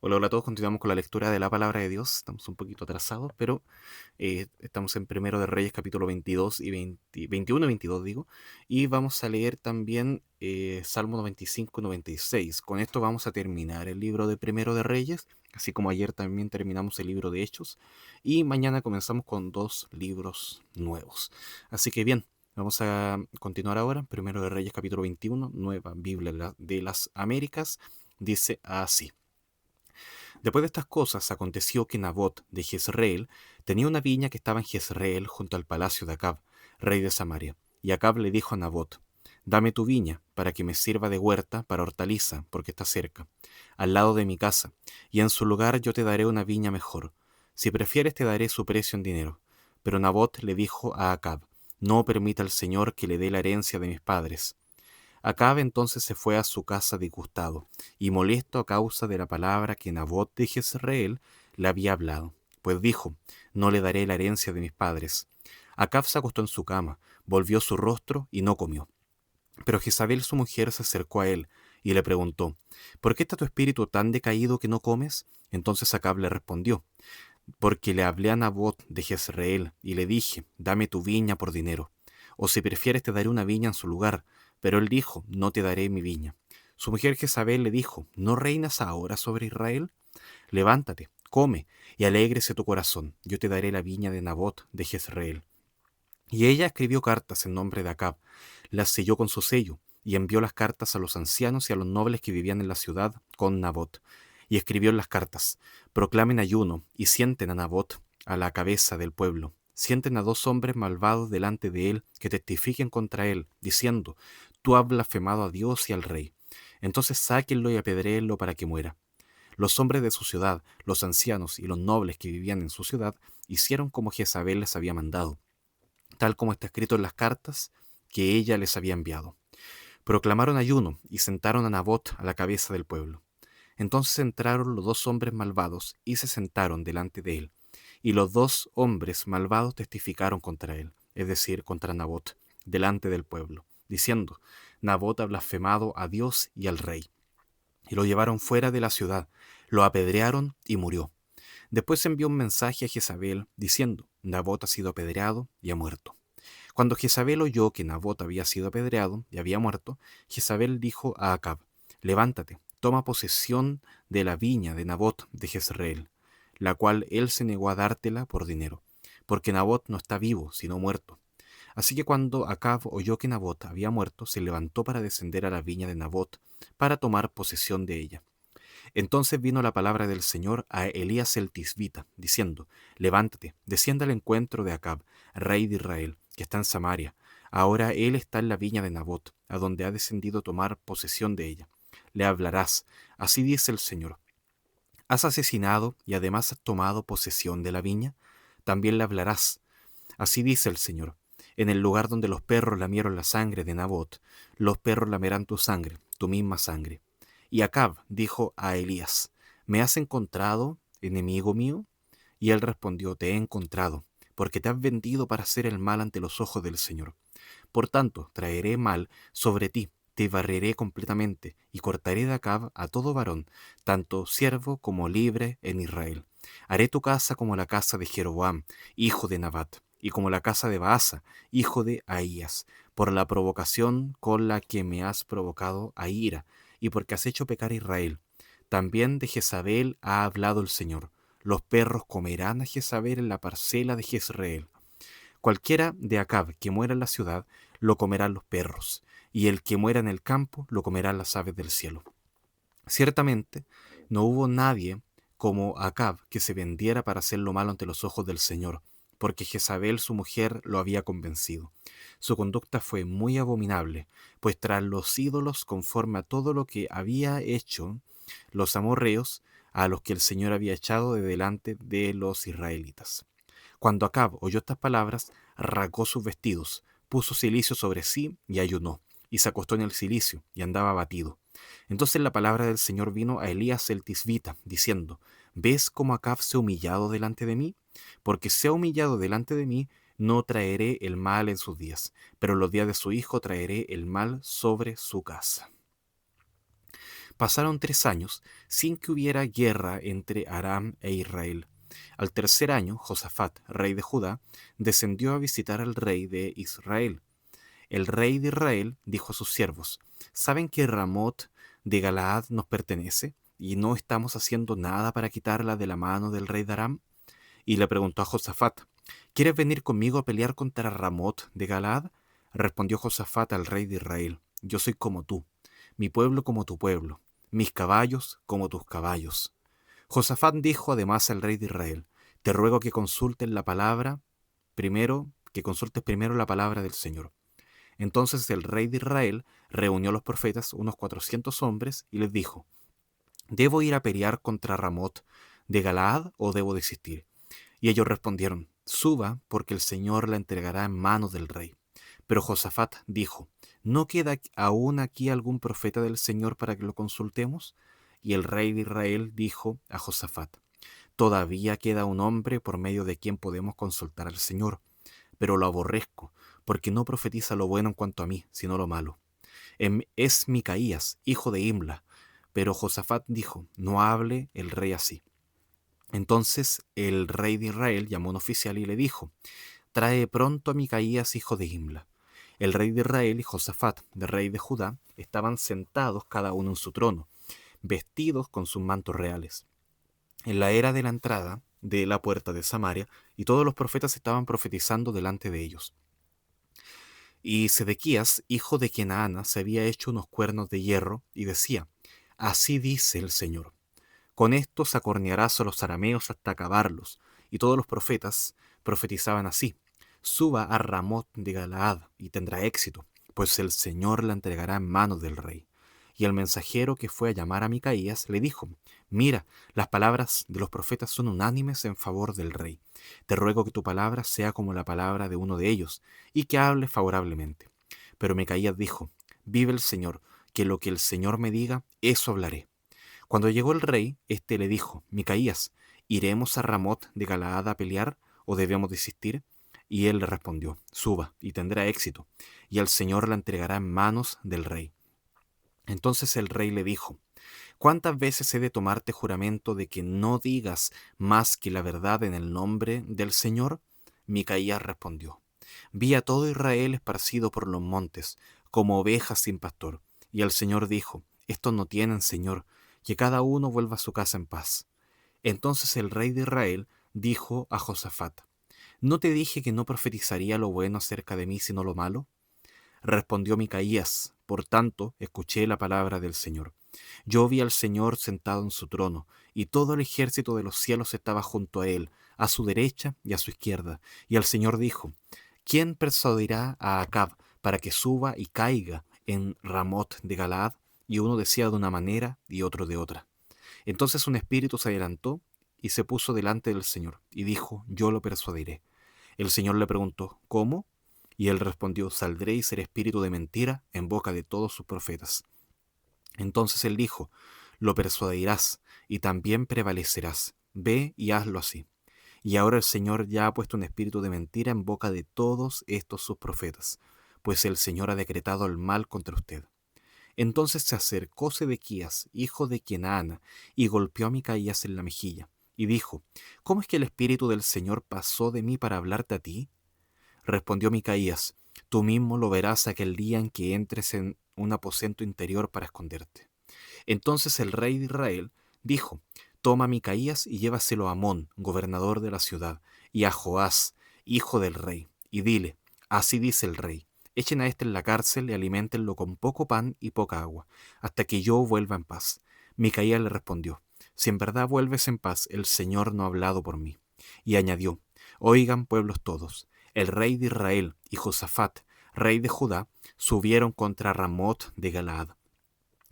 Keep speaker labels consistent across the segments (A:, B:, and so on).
A: Hola, hola a todos. Continuamos con la lectura de la palabra de Dios. Estamos un poquito atrasados, pero estamos en Primero de Reyes, capítulo 22 y 21 y 22, digo. Y vamos a leer también Salmo 95 y 96. Con esto vamos a terminar el libro de Primero de Reyes, así como ayer también terminamos el libro de Hechos. Y mañana comenzamos con dos libros nuevos. Así que bien, vamos a continuar ahora. Primero de Reyes, capítulo 21, Nueva Biblia de las Américas. Dice así. Después de estas cosas aconteció que Nabot de Jezreel tenía una viña que estaba en Jezreel junto al palacio de Acab, rey de Samaria. Y Acab le dijo a Nabot: Dame tu viña para que me sirva de huerta para hortaliza, porque está cerca, al lado de mi casa, y en su lugar yo te daré una viña mejor. Si prefieres te daré su precio en dinero. Pero Nabot le dijo a Acab: No permita al Señor que le dé la herencia de mis padres. Acab entonces se fue a su casa disgustado y molesto a causa de la palabra que Nabot de Jezreel le había hablado, pues dijo: No le daré la herencia de mis padres. Acab se acostó en su cama, volvió su rostro y no comió. Pero Jezabel su mujer se acercó a él y le preguntó: ¿Por qué está tu espíritu tan decaído que no comes? Entonces Acab le respondió: Porque le hablé a Nabot de Jezreel y le dije: Dame tu viña por dinero, o si prefieres te daré una viña en su lugar. Pero él dijo: No te daré mi viña. Su mujer Jezabel le dijo: ¿No reinas ahora sobre Israel? Levántate, come, y alégrese tu corazón. Yo te daré la viña de Nabot de Jezreel. Y ella escribió cartas en nombre de Acab, las selló con su sello, y envió las cartas a los ancianos y a los nobles que vivían en la ciudad con Nabot. Y escribió en las cartas: Proclamen ayuno y sienten a Nabot a la cabeza del pueblo. Sienten a dos hombres malvados delante de él que testifiquen contra él, diciendo: Tú has blasfemado a Dios y al rey. Entonces sáquenlo y apedréenlo para que muera. Los hombres de su ciudad, los ancianos y los nobles que vivían en su ciudad, hicieron como Jezabel les había mandado, tal como está escrito en las cartas que ella les había enviado. Proclamaron ayuno y sentaron a Nabot a la cabeza del pueblo. Entonces entraron los dos hombres malvados y se sentaron delante de él. Y los dos hombres malvados testificaron contra él, es decir, contra Nabot, delante del pueblo, diciendo: Nabot ha blasfemado a Dios y al rey. Y lo llevaron fuera de la ciudad, lo apedrearon y murió. Después envió un mensaje a Jezabel diciendo: Nabot ha sido apedreado y ha muerto. Cuando Jezabel oyó que Nabot había sido apedreado y había muerto, Jezabel dijo a Acab: Levántate, toma posesión de la viña de Nabot de Jezreel, la cual él se negó a dártela por dinero, porque Nabot no está vivo, sino muerto. Así que cuando Acab oyó que Nabot había muerto, se levantó para descender a la viña de Nabot, para tomar posesión de ella. Entonces vino la palabra del Señor a Elías el Tisbita, diciendo: Levántate, descienda al encuentro de Acab, rey de Israel, que está en Samaria. Ahora él está en la viña de Nabot, a donde ha descendido a tomar posesión de ella. Le hablarás: Así dice el Señor: ¿Has asesinado y además has tomado posesión de la viña? También le hablarás: Así dice el Señor: En el lugar donde los perros lamieron la sangre de Nabot, los perros lamerán tu sangre, tu misma sangre. Y Acab dijo a Elías: ¿Me has encontrado, enemigo mío? Y él respondió: Te he encontrado, porque te has vendido para hacer el mal ante los ojos del Señor. Por tanto, traeré mal sobre ti, te barreré completamente, y cortaré de Acab a todo varón, tanto siervo como libre en Israel. Haré tu casa como la casa de Jeroboam, hijo de Nabat, y como la casa de Baasa, hijo de Ahías, por la provocación con la que me has provocado a ira, y porque has hecho pecar a Israel. También de Jezabel ha hablado el Señor: Los perros comerán a Jezabel en la parcela de Jezreel. Cualquiera de Acab que muera en la ciudad, lo comerán los perros, y el que muera en el campo, lo comerán las aves del cielo. Ciertamente, no hubo nadie como Acab que se vendiera para hacer lo malo ante los ojos del Señor, porque Jezabel su mujer lo había convencido. Su conducta fue muy abominable, pues tras los ídolos, conforme a todo lo que había hecho los amorreos, a los que el Señor había echado de delante de los israelitas. Cuando Acab oyó estas palabras, rasgó sus vestidos, puso cilicio sobre sí y ayunó, y se acostó en el cilicio, y andaba abatido. Entonces la palabra del Señor vino a Elías el Tisbita, diciendo: ¿Ves cómo Acab se ha humillado delante de mí? Porque se ha humillado delante de mí, no traeré el mal en sus días, pero en los días de su hijo traeré el mal sobre su casa. Pasaron 3 años sin que hubiera guerra entre Aram e Israel. Al tercer año, Josafat, rey de Judá, descendió a visitar al rey de Israel. El rey de Israel dijo a sus siervos: ¿Saben que Ramot de Galaad nos pertenece y no estamos haciendo nada para quitarla de la mano del rey de Aram? Y le preguntó a Josafat: ¿Quieres venir conmigo a pelear contra Ramot de Galaad? Respondió Josafat al rey de Israel: Yo soy como tú, mi pueblo como tu pueblo, mis caballos como tus caballos. Josafat dijo además al rey de Israel: Te ruego que consultes primero la palabra del Señor. Entonces el rey de Israel reunió a los profetas, unos 400 hombres, y les dijo: ¿Debo ir a pelear contra Ramot de Galaad o debo desistir? Y ellos respondieron: Suba, porque el Señor la entregará en manos del rey. Pero Josafat dijo: ¿No queda aún aquí algún profeta del Señor para que lo consultemos? Y el rey de Israel dijo a Josafat: Todavía queda un hombre por medio de quien podemos consultar al Señor, pero lo aborrezco, porque no profetiza lo bueno en cuanto a mí, sino lo malo. Es Micaías, hijo de Imla. Pero Josafat dijo: No hable el rey así. Entonces el rey de Israel llamó a un oficial y le dijo: Trae pronto a Micaías, hijo de Imla. El rey de Israel y Josafat, el rey de Judá, estaban sentados cada uno en su trono, vestidos con sus mantos reales, en la era de la entrada de la puerta de Samaria, y todos los profetas estaban profetizando delante de ellos. Y Sedequías, hijo de Kenaana, se había hecho unos cuernos de hierro y decía: Así dice el Señor: Con estos acornearás a los arameos hasta acabarlos. Y todos los profetas profetizaban así: Suba a Ramot de Galaad y tendrá éxito, pues el Señor la entregará en manos del rey. Y el mensajero que fue a llamar a Micaías le dijo: Mira, las palabras de los profetas son unánimes en favor del rey. Te ruego que tu palabra sea como la palabra de uno de ellos, y que hable favorablemente. Pero Micaías dijo: Vive el Señor, que lo que el Señor me diga, eso hablaré. Cuando llegó el rey, éste le dijo: Micaías, ¿iremos a Ramot de Galaad a pelear o debemos desistir? Y él le respondió: Suba y tendrá éxito, y el Señor la entregará en manos del rey. Entonces el rey le dijo: ¿Cuántas veces he de tomarte juramento de que no digas más que la verdad en el nombre del Señor? Micaías respondió: Vi a todo Israel esparcido por los montes, como ovejas sin pastor. Y el Señor dijo: Estos no tienen Señor, que cada uno vuelva a su casa en paz. Entonces el rey de Israel dijo a Josafat: ¿No te dije que no profetizaría lo bueno acerca de mí, sino lo malo? Respondió Micaías: Por tanto, escuché la palabra del Señor. Yo vi al Señor sentado en su trono, y todo el ejército de los cielos estaba junto a él, a su derecha y a su izquierda. Y el Señor dijo: ¿Quién persuadirá a Acab para que suba y caiga en Ramot de Galaad? Y uno decía de una manera y otro de otra. Entonces un espíritu se adelantó y se puso delante del Señor, y dijo: Yo lo persuadiré. El Señor le preguntó: ¿Cómo? Y él respondió: Saldré y seré espíritu de mentira en boca de todos sus profetas. Entonces él dijo: Lo persuadirás y también prevalecerás. Ve y hazlo así. Y ahora el Señor ya ha puesto un espíritu de mentira en boca de todos estos sus profetas, pues el Señor ha decretado el mal contra usted. Entonces se acercó Sedequías, hijo de Kenaana, y golpeó a Micaías en la mejilla, y dijo: ¿Cómo es que el espíritu del Señor pasó de mí para hablarte a ti? Respondió Micaías: Tú mismo lo verás aquel día en que entres en un aposento interior para esconderte. Entonces el rey de Israel dijo: Toma a Micaías y llévaselo a Amón, gobernador de la ciudad, y a Joás, hijo del rey, y dile: Así dice el rey: Echen a éste en la cárcel y aliméntenlo con poco pan y poca agua, hasta que yo vuelva en paz. Micaías le respondió: Si en verdad vuelves en paz, el Señor no ha hablado por mí. Y añadió: Oigan, pueblos todos, el rey de Israel y Josafat, rey de Judá, subieron contra Ramot de Galaad.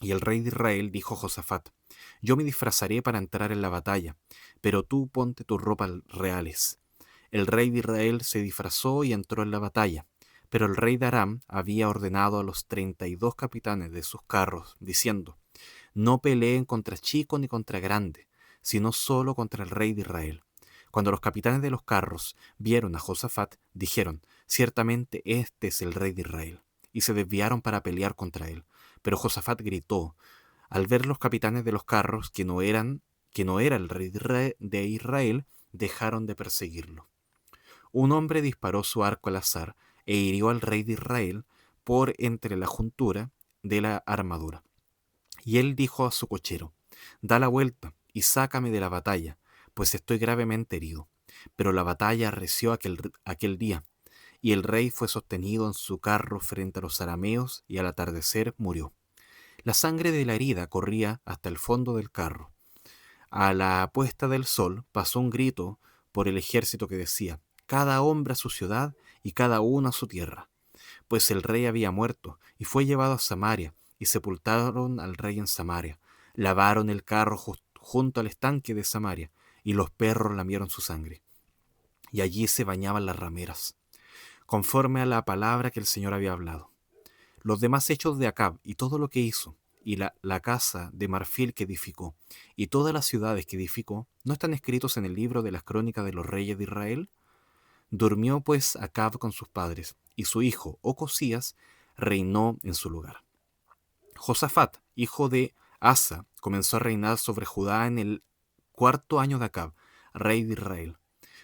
A: Y el rey de Israel dijo a Josafat: Yo me disfrazaré para entrar en la batalla, pero tú ponte tus ropas reales. El rey de Israel se disfrazó y entró en la batalla, pero el rey de Aram había ordenado a los 32 capitanes de sus carros, diciendo: No peleen contra chico ni contra grande, sino solo contra el rey de Israel. Cuando los capitanes de los carros vieron a Josafat, dijeron: Ciertamente este es el rey de Israel, y se desviaron para pelear contra él. Pero Josafat gritó: Al ver los capitanes de los carros que no era el rey de Israel, dejaron de perseguirlo. Un hombre disparó su arco al azar e hirió al rey de Israel por entre la juntura de la armadura. Y él dijo a su cochero: da la vuelta y sácame de la batalla, pues estoy gravemente herido. Pero la batalla arreció aquel día, y el rey fue sostenido en su carro frente a los arameos, y al atardecer murió. La sangre de la herida corría hasta el fondo del carro. A la puesta del sol pasó un grito por el ejército que decía: cada hombre a su ciudad y cada uno a su tierra. Pues el rey había muerto y fue llevado a Samaria, y sepultaron al rey en Samaria. Lavaron el carro junto al estanque de Samaria, y los perros lamieron su sangre. Y allí se bañaban las rameras, conforme a la palabra que el Señor había hablado. Los demás hechos de Acab y todo lo que hizo, y la casa de marfil que edificó, y todas las ciudades que edificó, ¿no están escritos en el libro de las crónicas de los reyes de Israel? Durmió pues Acab con sus padres, y su hijo Ocosías reinó en su lugar. Josafat, hijo de Asa, comenzó a reinar sobre Judá en el cuarto año de Acab, rey de Israel.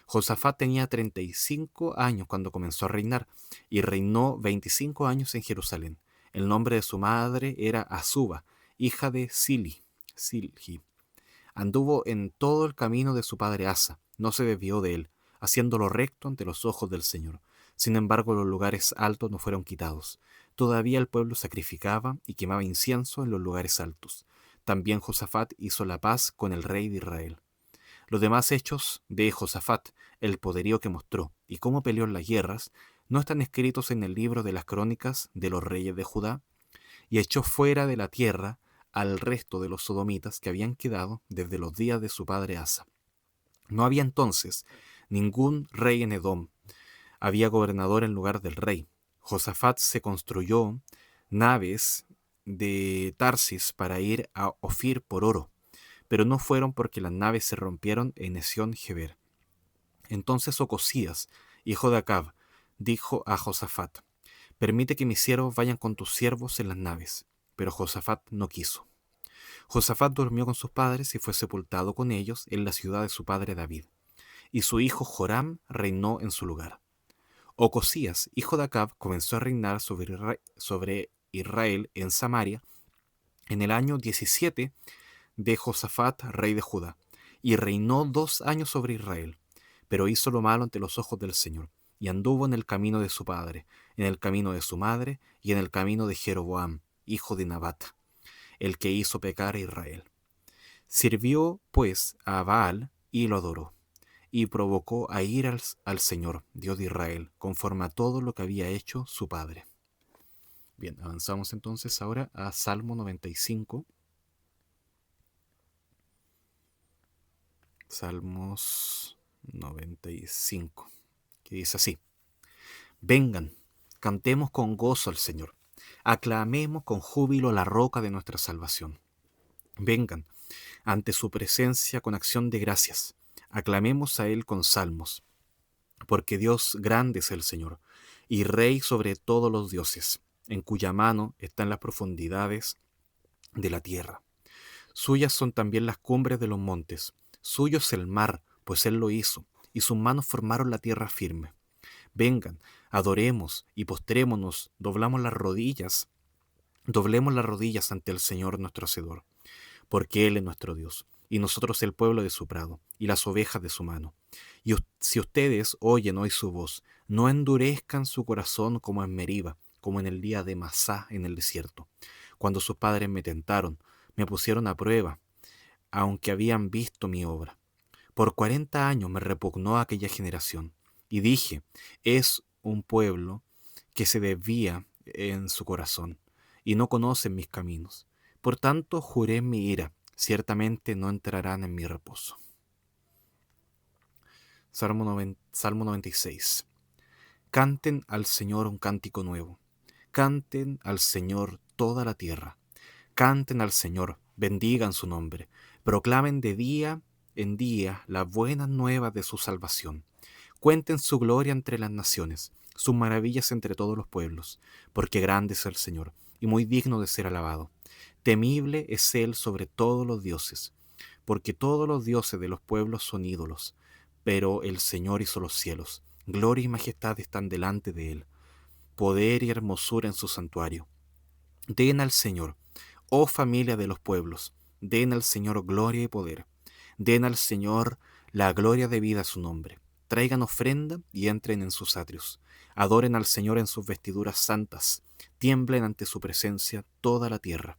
A: Josafat tenía 35 años cuando comenzó a reinar, y reinó 25 años en Jerusalén. El nombre de su madre era Azuba, hija de Silhi. Anduvo en todo el camino de su padre Asa, no se desvió de él, haciendo lo recto ante los ojos del Señor. Sin embargo, los lugares altos no fueron quitados. Todavía el pueblo sacrificaba y quemaba incienso en los lugares altos. También Josafat hizo la paz con el rey de Israel. Los demás hechos de Josafat, el poderío que mostró y cómo peleó en las guerras, no están escritos en el libro de las crónicas de los reyes de Judá. Y echó fuera de la tierra al resto de los sodomitas que habían quedado desde los días de su padre Asa. No había entonces ningún rey en Edom. Había gobernador en lugar del rey. Josafat se construyó naves de Tarsis para ir a Ofir por oro, pero no fueron porque las naves se rompieron en Esión-Geber. Entonces Ocosías, hijo de Acab, dijo a Josafat: permite que mis siervos vayan con tus siervos en las naves. Pero Josafat no quiso. Josafat durmió con sus padres y fue sepultado con ellos en la ciudad de su padre David. Y su hijo Joram reinó en su lugar. Ocosías, hijo de Acab, comenzó a reinar sobre Israel en Samaria en el año 17 de Josafat, rey de Judá, y reinó 2 años sobre Israel. Pero hizo lo malo ante los ojos del Señor, y anduvo en el camino de su padre, en el camino de su madre, y en el camino de Jeroboam, hijo de Nabat, el que hizo pecar a Israel. Sirvió, pues, a Baal y lo adoró, y provocó a ir al Señor, Dios de Israel, conforme a todo lo que había hecho su padre. Bien, avanzamos entonces ahora a Salmo 95. Salmos 95, que dice así: vengan, cantemos con gozo al Señor, aclamemos con júbilo la roca de nuestra salvación. Vengan ante su presencia con acción de gracias, aclamemos a Él con salmos, porque Dios grande es el Señor, y Rey sobre todos los dioses, en cuya mano están las profundidades de la tierra. Suyas son también las cumbres de los montes, suyo es el mar, pues Él lo hizo, y sus manos formaron la tierra firme. Vengan, adoremos y postrémonos, doblemos las rodillas ante el Señor nuestro Hacedor, porque Él es nuestro Dios, y nosotros el pueblo de su prado, y las ovejas de su mano. Y si ustedes oyen hoy su voz, no endurezcan su corazón como en Meriba, como en el día de Masá en el desierto, cuando sus padres me tentaron, me pusieron a prueba, aunque habían visto mi obra. Por 40 años me repugnó aquella generación, y dije: es un pueblo que se desvía en su corazón, y no conocen mis caminos. Por tanto juré en mi ira: ciertamente no entrarán en mi reposo. Salmo 96. Canten al Señor un cántico nuevo. Canten al Señor toda la tierra. Canten al Señor, bendigan su nombre. Proclamen de día en día las buenas nuevas de su salvación. Cuenten su gloria entre las naciones, sus maravillas entre todos los pueblos, porque grande es el Señor, y muy digno de ser alabado. Temible es Él sobre todos los dioses, porque todos los dioses de los pueblos son ídolos, pero el Señor hizo los cielos. Gloria y majestad están delante de Él, poder y hermosura en su santuario. Den al Señor, oh familia de los pueblos, den al Señor gloria y poder. Den al Señor la gloria debida a su nombre. Traigan ofrenda y entren en sus atrios. Adoren al Señor en sus vestiduras santas. Tiemblen ante su presencia toda la tierra.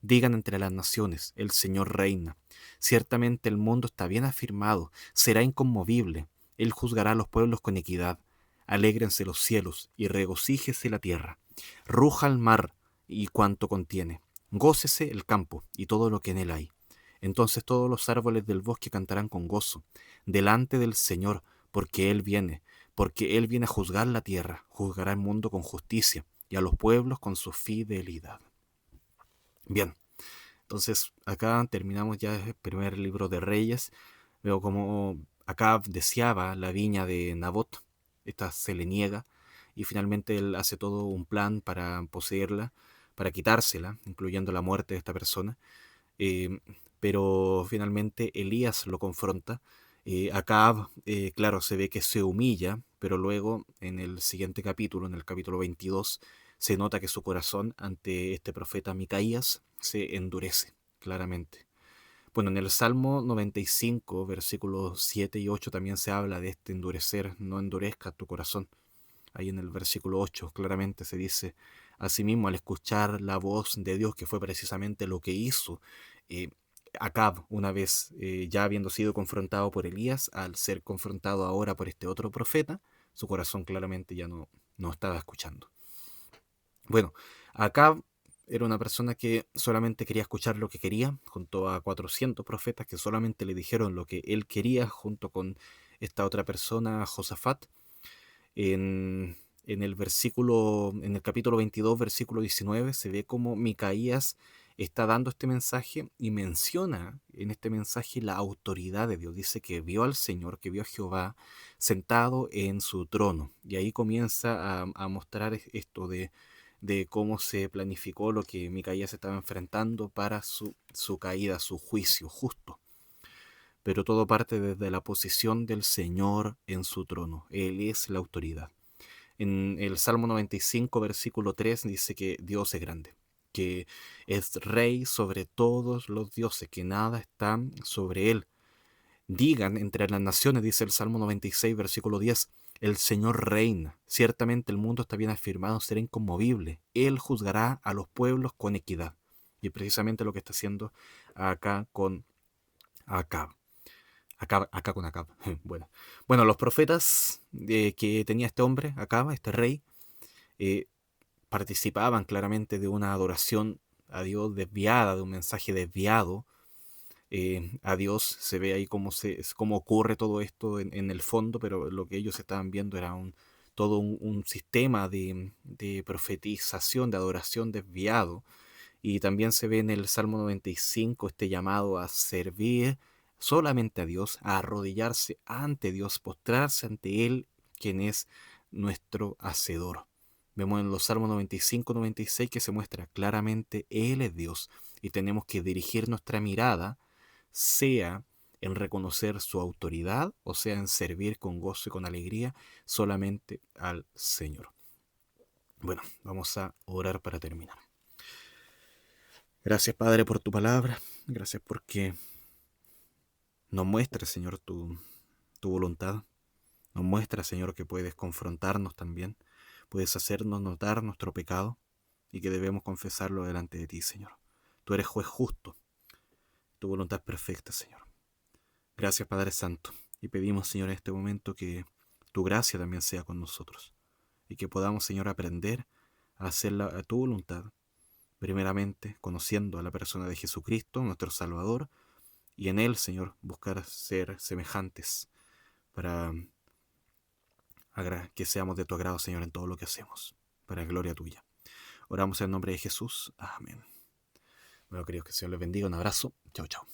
A: Digan entre las naciones, el Señor reina. Ciertamente el mundo está bien afirmado, será inconmovible. Él juzgará a los pueblos con equidad. Alégrense los cielos y regocíjese la tierra. Ruja el mar y cuanto contiene. Gócese el campo y todo lo que en él hay. Entonces todos los árboles del bosque cantarán con gozo, delante del Señor, porque Él viene a juzgar la tierra, juzgará el mundo con justicia y a los pueblos con su fidelidad. Bien, entonces acá terminamos ya el primer libro de Reyes. Veo como Acab deseaba la viña de Nabot, esta se le niega, y finalmente él hace todo un plan para poseerla, para quitársela, incluyendo la muerte de esta persona. Eh, pero finalmente Elías lo confronta. Acab, claro, se ve que se humilla, pero luego en el siguiente capítulo, en el capítulo 22, se nota que su corazón ante este profeta Micaías se endurece, claramente. Bueno, en el Salmo 95, versículos 7 y 8 también se habla de este endurecer, no endurezca tu corazón. Ahí en el versículo 8 claramente se dice, asimismo, al escuchar la voz de Dios, que fue precisamente lo que hizo eh, Acab una vez ya habiendo sido confrontado por Elías, al ser confrontado ahora por este otro profeta, su corazón claramente ya no estaba escuchando. Bueno, Acab era una persona que solamente quería escuchar lo que quería, junto a 400 profetas que solamente le dijeron lo que él quería, junto con esta otra persona, Josafat. En en el capítulo 22, versículo 19, se ve como Micaías está dando este mensaje y menciona en este mensaje la autoridad de Dios. Dice que vio al Señor, que vio a Jehová sentado en su trono. Y ahí comienza a mostrar esto de cómo se planificó lo que Micaías estaba enfrentando para su caída, su juicio justo. Pero todo parte desde la posición del Señor en su trono. Él es la autoridad. En el Salmo 95, versículo 3, dice que Dios es grande, que es rey sobre todos los dioses, que nada está sobre él. Digan entre las naciones, dice el Salmo 96, versículo 10, el Señor reina. Ciertamente el mundo está bien afirmado, será inconmovible. Él juzgará a los pueblos con equidad. Y es precisamente lo que está haciendo acá con Acab. Acá con Acab. Bueno, los profetas que tenía este hombre, Acab, este rey, eh, participaban claramente de una adoración a Dios desviada, de un mensaje desviado a Dios. Se ve ahí cómo ocurre todo esto en el fondo, pero lo que ellos estaban viendo era todo un sistema de profetización, de adoración desviado. Y también se ve en el Salmo 95 este llamado a servir solamente a Dios, a arrodillarse ante Dios, postrarse ante Él, quien es nuestro Hacedor. Vemos en los Salmos 95, 96 que se muestra claramente Él es Dios y tenemos que dirigir nuestra mirada, sea en reconocer su autoridad o sea en servir con gozo y con alegría solamente al Señor. Bueno, vamos a orar para terminar. Gracias, Padre, por tu palabra. Gracias porque nos muestra, Señor, tu voluntad. Nos muestra, Señor, que puedes confrontarnos también. Puedes hacernos notar nuestro pecado y que debemos confesarlo delante de ti, Señor. Tú eres juez justo. Tu voluntad es perfecta, Señor. Gracias, Padre Santo. Y pedimos, Señor, en este momento que tu gracia también sea con nosotros. Y que podamos, Señor, aprender a hacer a tu voluntad. Primeramente, conociendo a la persona de Jesucristo, nuestro Salvador, y en Él, Señor, buscar ser semejantes para que seamos de tu agrado, Señor, en todo lo que hacemos, para gloria tuya. Oramos en el nombre de Jesús. Amén. Bueno, queridos, que el Señor les bendiga. Un abrazo. Chao, chao.